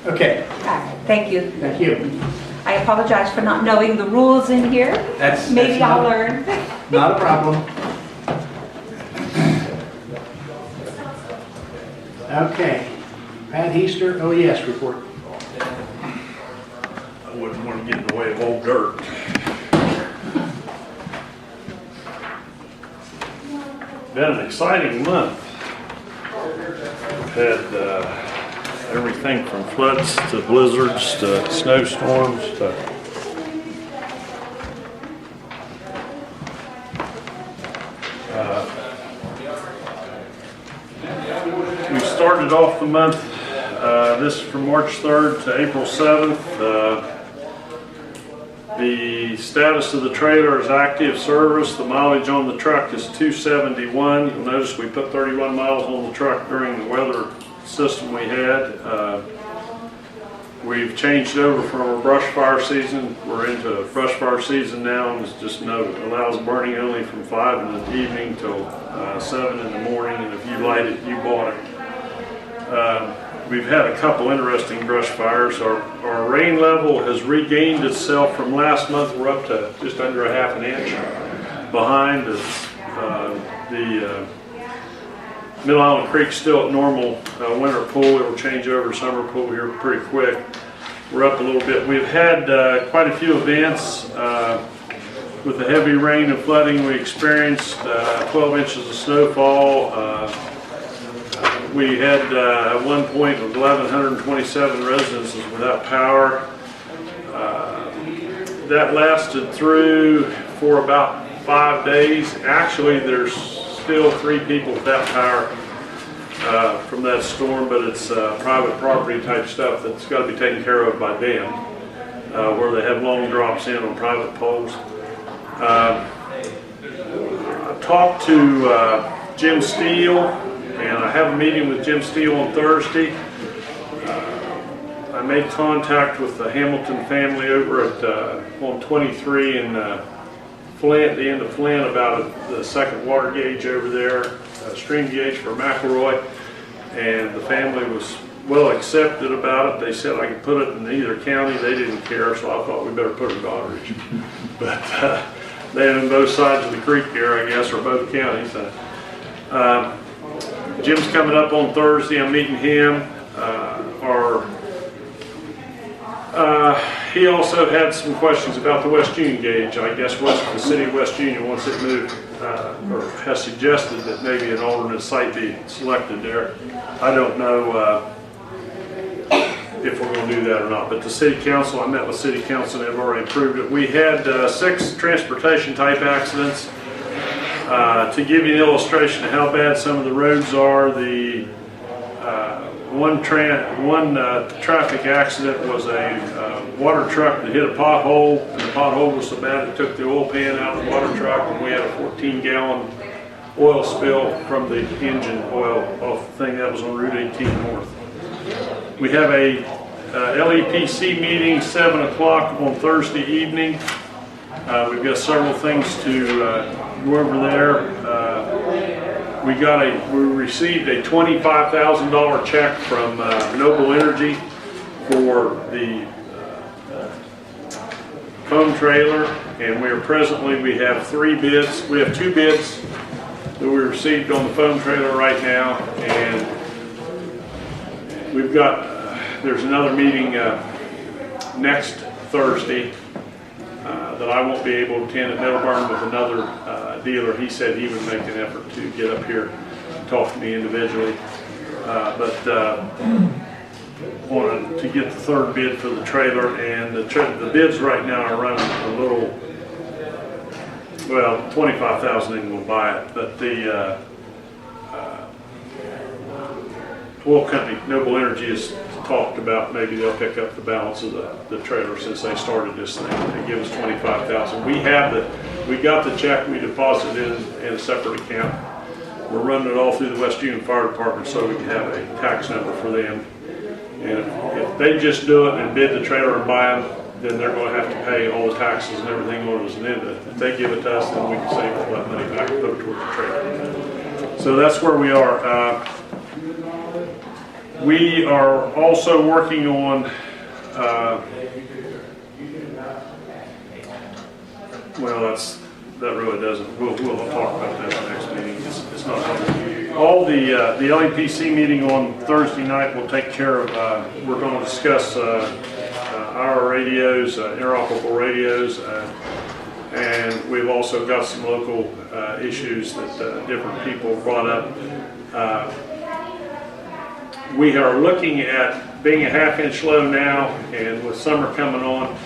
Okay, All right, thank you. thank you. I apologize for not knowing the rules in here. Maybe I'll learn. Not a problem. Okay, Pat Heaster, OES report. I wouldn't want to get in the way of old dirt. Been an exciting month. We've had everything from floods to blizzards to snowstorms to we started off the month, this from March 3rd to April 7th. The status of the trailer is active service. The mileage on the truck is 271. You'll notice we put 31 miles on the truck during the weather system we had. We've changed over from a brush fire season. We're into a brush fire season now, and it's just allows burning only from 5 in the evening till 7 in the morning, and if you light it, you bought it. We've had a couple interesting brush fires. Our rain level has regained itself from last month. We're up to just under a half an inch behind. The Middle Island Creek's still at normal winter pool. It will change over to summer pool here pretty quick. We're up a little bit. We've had quite a few events with the heavy rain and flooding. We experienced 12 inches of snowfall. We had at one point 1,127 residences without power. That lasted through for about 5 days. Actually, there's still 3 people without power from that storm, but it's private property type stuff that's got to be taken care of by them, where they have long drops in on private poles. I talked to Jim Steele, and I have a meeting with Jim Steele on Thursday. I made contact with the Hamilton family over at on 23 in Flint, the end of Flint, about the second water gauge over there, stream gauge for McElroy, and the family was well accepted about it. They said I could put it in either county. They didn't care, so I thought we better put it in Doddridge. But they own both sides of the creek here, I guess, or both counties. Jim's coming up on Thursday. I'm meeting him. He also had some questions about the West Union gauge. I guess the city of West Union wants it moved, or has suggested that maybe an alternate site be selected there. I don't know if we're going to do that or not, but the city council, I met with city council, and they've already approved it. We had 6 transportation type accidents. To give you an illustration of how bad some of the roads are, the one traffic accident was a water truck that hit a pothole, and the pothole was so bad it took the oil pan out of the water truck, and we had a 14-gallon oil spill from the engine oil off the thing. That was on Route 18 North. We have a LEPC meeting 7 o'clock on Thursday evening. We've got several things to go over there. We received a $25,000 check from Noble Energy for the foam trailer, and we have 3 bids. We have 2 bids that we received on the foam trailer right now, and we've got there's another meeting next Thursday that I won't be able to attend at Middleburn with another dealer. He said he would make an effort to get up here and talk to me individually. Wanted to get the 3rd bid for the trailer, and the bids right now are running a little, well, $25,000 ain't gonna buy it, but the oil company, Noble Energy, has talked about maybe they'll pick up the balance of the trailer since they started this thing. They give us $25,000. We got the check, we deposited in a separate account. We're running it all through the West Union Fire Department so we can have a tax number for them. And if they just do it and bid the trailer and buy them, then they're going to have to pay all the taxes and everything on us. And then if they give it to us, then we can save all that money back and put it towards the trailer. So that's where we are. We are also working on, well, that really doesn't, we'll talk about that in the next meeting. It's not, all the LEPC meeting on Thursday night will take care of, we're going to discuss our radios, interoperable radios, and we've also got some local issues that different people brought up. We are looking at being a half-inch low now, and with summer coming on,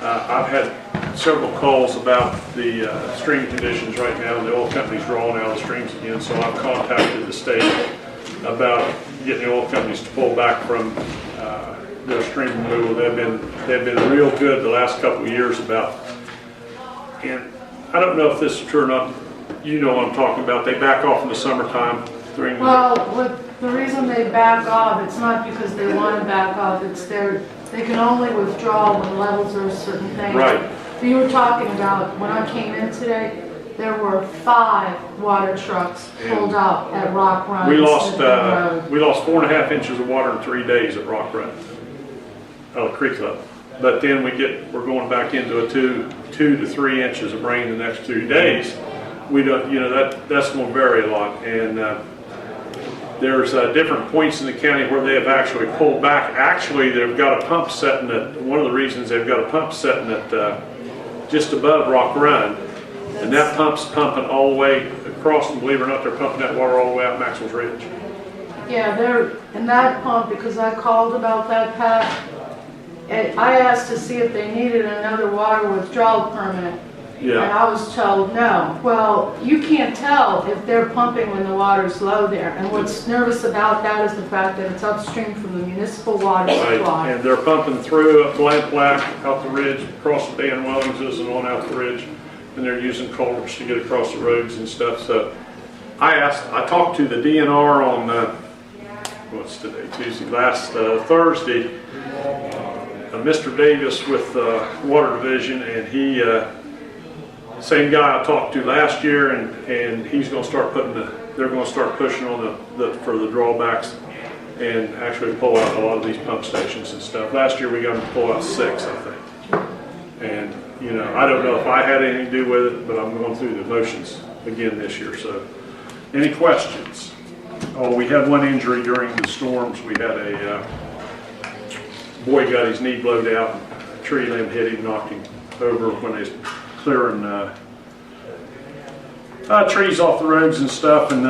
I've had several calls about the stream conditions right now. The oil company's drawing out of the streams again, so I've contacted the state about getting the oil companies to pull back from their stream removal. They've been real good the last couple of years about, and I don't know if this is true or not. You know what I'm talking about. They back off in the summertime during the reason they back off, it's not because they want to back off, it's they can only withdraw when levels are a certain thing. Right. You were talking about, when I came in today, there were 5 water trucks pulled up at Rock Run. We lost 4.5 inches of water in 3 days at Rock Run, out of creek level. But then we're going back into a 2 to 3 inches of rain the next 2 days. We don't, that's going to vary a lot. And there's different points in the county where they have actually pulled back. Actually, they've got a pump setting at, one of the reasons they've got a pump setting at just above Rock Run. And that pump's pumping all the way across, and believe it or not, they're pumping that water all the way out Maxwell's Ridge. Yeah, and that pump, because I called about that, Pat, and I asked to see if they needed another water withdrawal permit. Yeah. And I was told no. Well, you can't tell if they're pumping when the water's low there. And what's nervous about that is the fact that it's upstream from the municipal water supply. Right. And they're pumping through up Lamplack, out the ridge, across the Dan Wellingses and on out the ridge. And they're using culverts to get across the roads and stuff. So I talked to the DNR on, what's today, Tuesday, last Thursday, Mr. Davis with Water Division, and he, same guy I talked to last year, and he's going to start they're going to start pushing on for the drawbacks and actually pull out a lot of these pump stations and stuff. Last year we got them to pull out 6, I think. And, I don't know if I had anything to do with it, but I'm going through the motions again this year. So, any questions? Oh, we had one injury during the storms. We had a boy got his knee blowed out, a tree limb hit him, knocked him over when they was clearing trees off the roads and stuff, and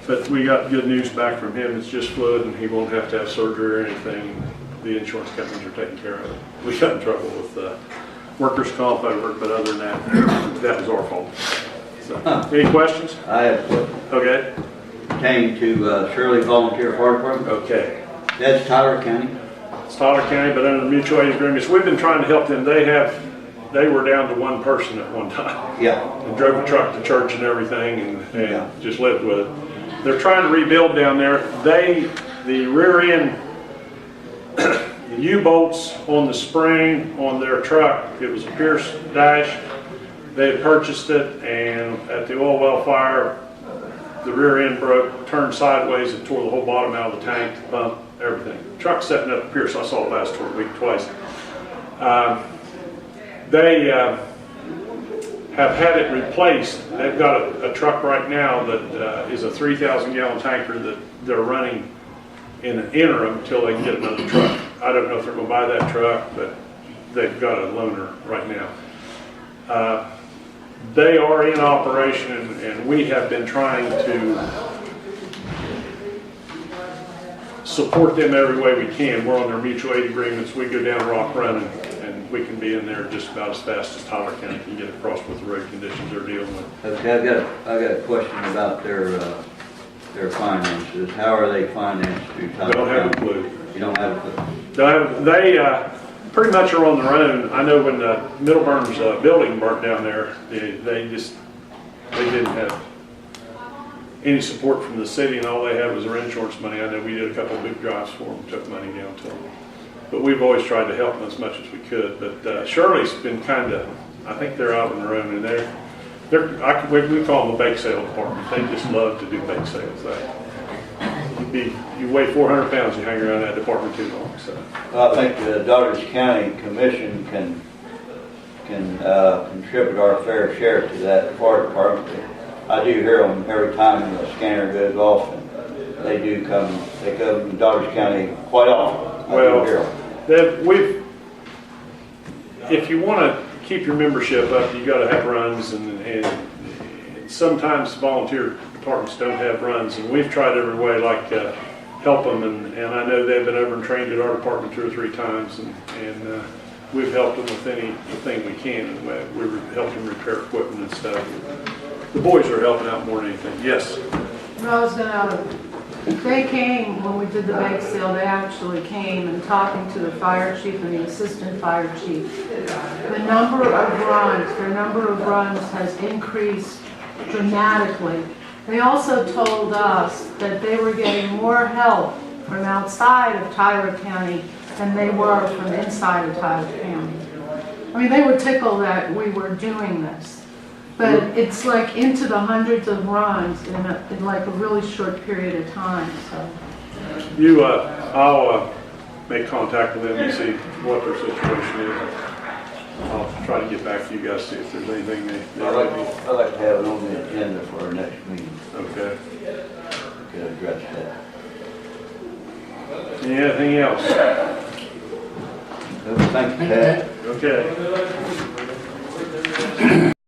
but we got good news back from him. It's just fluid, and he won't have to have surgery or anything. The insurance companies are taking care of it. We got in trouble with workers' comp over it, but other than that, that was our fault. So, any questions? I have Okay. pertaining to Shirley Volunteer Fire Department. Okay. That's Tyler County. It's Tyler County, but under mutual aid agreements, we've been trying to help them. They were down to one person at one time. Yeah. And drove a truck to church and everything, and Yeah. just lived with it. They're trying to rebuild down there. The rear end, the U-bolts on the spring on their truck, it was a Pierce dash. They had purchased it, and at the oil well fire, the rear end broke, turned sideways, and tore the whole bottom out of the tank, the pump, everything. Truck setting up Pierce, I saw it last week twice. They have had it replaced. They've got a truck right now that is a 3,000 gallon tanker that they're running in an interim until they can get another truck. I don't know if they're going to buy that truck, but they've got a loaner right now. They are in operation, and we have been trying to support them every way we can. We're on their mutual aid agreements. We go down Rock Run, and we can be in there just about as fast as Tyler County can get across with the road conditions they're dealing with. Okay, I got a question about their finances. How are they financed through Tyler Don't have a County? clue. You don't have a clue? They pretty much are on their own. I know when Middleburn's building burnt down there, they didn't have any support from the city, and all they had was their insurance money. I know we did a couple of big drives for them, took money down to them. But we've always tried to help them as much as we could. But Shirley's been kind of, I think they're out on their own, and we call them a bake sale department. They just love to do bake sales. You'd you weigh 400 pounds, you hang around that department too long, so. Well, I think the Daughters County Commission can contribute our fair share to that fire department. I do hear them every time the scanner goes off, and they come to Daughters County quite often. I do hear them. If you want to keep your membership up, you got to have runs, and sometimes volunteer departments don't have runs, and we've tried every way, like help them, and I know they've been over and trained at our department 2 or 3 times, and we've helped them with anything we can, and we've helped them repair equipment and stuff. The boys are helping out more than anything. Yes? They came, when we did the bake sale, they actually came and talking to the fire chief and the assistant fire chief. Their number of runs has increased dramatically. They also told us that they were getting more help from outside of Tyler County than they were from inside of Tyler County. I mean, they were tickled that we were doing this. But it's like into the hundreds of runs in like a really short period of time, so. I'll make contact with them and see what their situation is. I'll try to get back to you guys, see if there's anything they I'd like to have it on the agenda for our next meeting. Okay. Could address that. Anything else? Thank you, Pat. Okay.